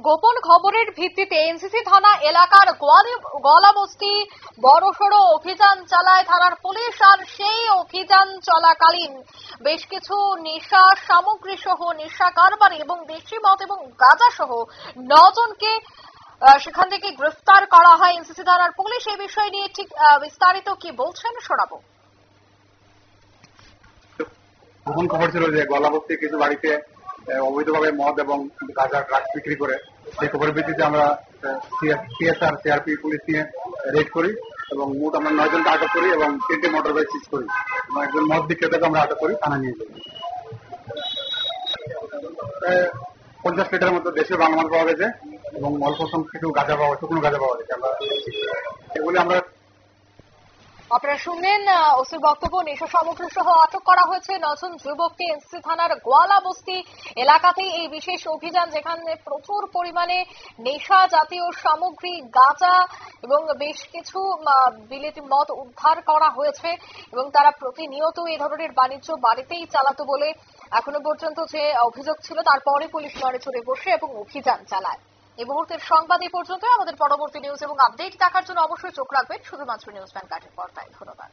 গোপন খবরের ভিত্তিতে এনসিসি থানা এলাকার গলাবস্তি বড়সড় অভিযান চালায় থানার পুলিশ। আর সেই অভিযান চলাকালীন বেশ কিছু নেশা সামগ্রী সহ নেশা কারবারি এবং দেশি মদ এবং গাঁজা সহ 9 জনকে সেখান থেকে গ্রেফতার করা হয় এনসিসি থানার পুলিশ। এই বিষয় নিয়ে ঠিক বিস্তারিত কি বলছেন শোনাবো। গোপন খবর ছিল যে গলাবস্তি কিছু বাড়িতে অবৈধভাবে মদ এবং গাঁজা ড্রাগস বিক্রি করে। সেই খবরের ভিত্তিতে আমরা সিএসআর সিআরপি পুলিশ নিয়ে রেড করি এবং মোট আমরা 9 জনকে আটক করি এবং 3টে মোটর বাইক সিজ করি এবং একজন মদ বিক্রেতাকে আমরা আটক করি, থানা নিয়ে যাই। 50 লিটারের মতো দেশীয় বাংলা মাল পাওয়া গেছে এবং অল্প সংখ্যক কিছু গাঁজা পাওয়া, শুকনো গাঁজা পাওয়া গেছে। এগুলি আমরা আপনারা শুনলেন ওসির বক্তব্য। নেশা সামগ্রী সহ আটক করা হয়েছে 9 জন যুবককে এনসিসি থানার গোয়ালাবস্তি এলাকাতেই এই বিশেষ অভিযান, যেখানে প্রচুর পরিমাণে নেশা জাতীয় সামগ্রী, গাঁজা এবং বেশ কিছু বিলেতি মদ উদ্ধার করা হয়েছে এবং তারা প্রতিনিয়ত এই ধরনের বাণিজ্য বাড়িতেই চালাতো বলে এখনো পর্যন্ত যে অভিযোগ ছিল। তারপরে পুলিশ নড়ে চড়ে বসে এবং অভিযান চালায়। এই মুহূর্তের সংবাদ এই পর্যন্ত। আমাদের পরবর্তী নিউজ এবং আপডেট দেখার জন্য অবশ্যই চোখ রাখবেন শুধুমাত্র নিউজ ভ্যানগার্ডের পর্দায়। ধন্যবাদ।